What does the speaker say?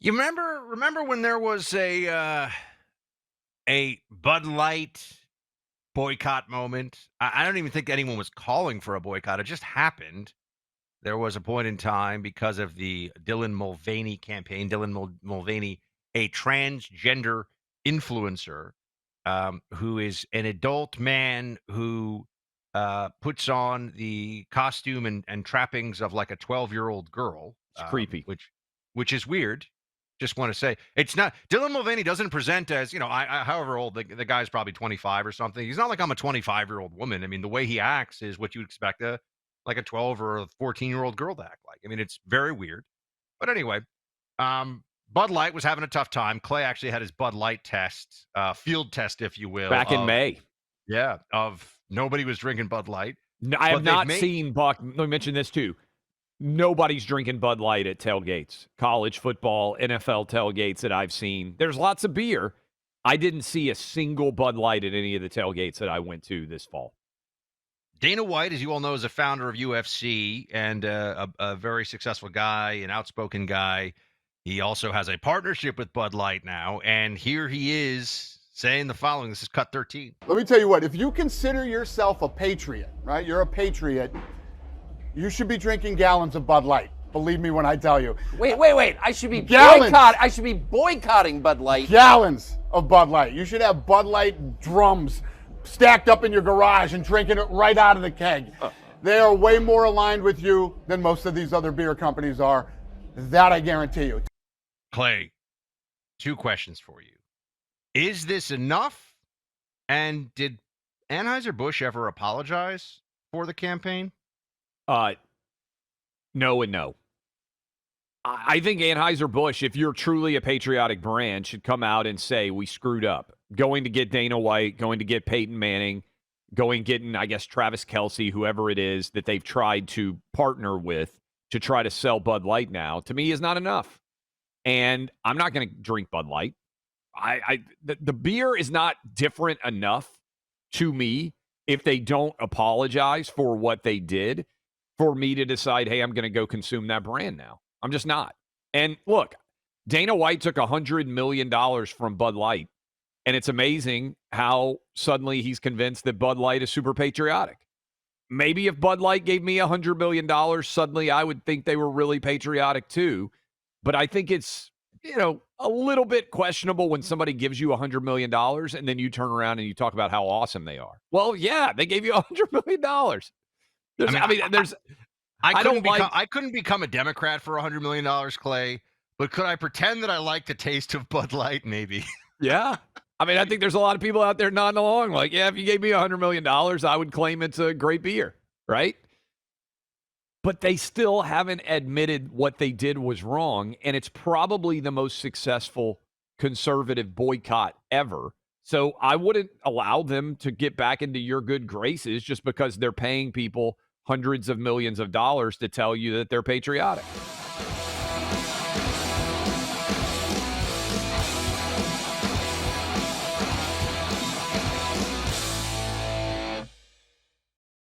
You remember when there was a Bud Light boycott moment? I don't even think anyone was calling for a boycott. It just happened. There was a point in time because of the Dylan Mulvaney campaign. Mulvaney, a transgender influencer, who is an adult man who puts on the costume and trappings of like a 12-year-old girl, It's creepy. which is weird. Just want to say it's not Dylan Mulvaney doesn't present as, however old the guy's probably 25 or something. He's not like I'm a 25-year-old woman. I mean, the way he acts is what you'd expect like a 12 or a 14-year-old girl to act like. I mean, it's very weird. But anyway, Bud Light was having a tough time. Clay actually had his Bud Light test, field test, if you will. Back in May. Yeah, of nobody was drinking Bud Light. No, I have not seen, Buck, let me mention this too. Nobody's drinking Bud Light at tailgates, college football, NFL tailgates that I've seen. There's lots of beer. I didn't see a single Bud Light at any of the tailgates that I went to this fall. Dana White, as you all know, is a founder of UFC and a very successful guy, an outspoken guy. He also has a partnership with Bud Light now, and here he is saying the following. This is cut 13. Let me tell you what, if you consider yourself a patriot, right? You're a patriot, you should be drinking gallons of Bud Light. Believe me when I tell you. Wait. I should be boycotting Bud Light. Gallons of Bud Light. You should have Bud Light drums stacked up in your garage and drinking it right out of the keg. They are way more aligned with you than most of these other beer companies are. That I guarantee you. Clay, 2 questions for you. Is this enough? And did Anheuser-Busch ever apologize for the campaign? No and no. I think Anheuser-Busch, if you're truly a patriotic brand, should come out and say, we screwed up. Going to get Dana White, going to get Peyton Manning, getting, I guess, Travis Kelce, whoever it is that they've tried to partner with to try to sell Bud Light now, to me is not enough. And I'm not going to drink Bud Light. The beer is not different enough to me if they don't apologize for what they did for me to decide, hey, I'm going to go consume that brand now. I'm just not. And look, Dana White took $100 million from Bud Light, and it's amazing how suddenly he's convinced that Bud Light is super patriotic. Maybe if Bud Light gave me $100 million, suddenly I would think they were really patriotic too. But I think it's, a little bit questionable when somebody gives you $100 million and then you turn around and you talk about how awesome they are. Well, yeah, they gave you $100 million. I couldn't become a Democrat for $100 million, Clay, but could I pretend that I like the taste of Bud Light? Maybe. Yeah. I think there's a lot of people out there nodding along like, yeah, if you gave me $100 million, I would claim it's a great beer, right? But they still haven't admitted what they did was wrong, and it's probably the most successful conservative boycott ever. So I wouldn't allow them to get back into your good graces just because they're paying people hundreds of millions of dollars to tell you that they're patriotic.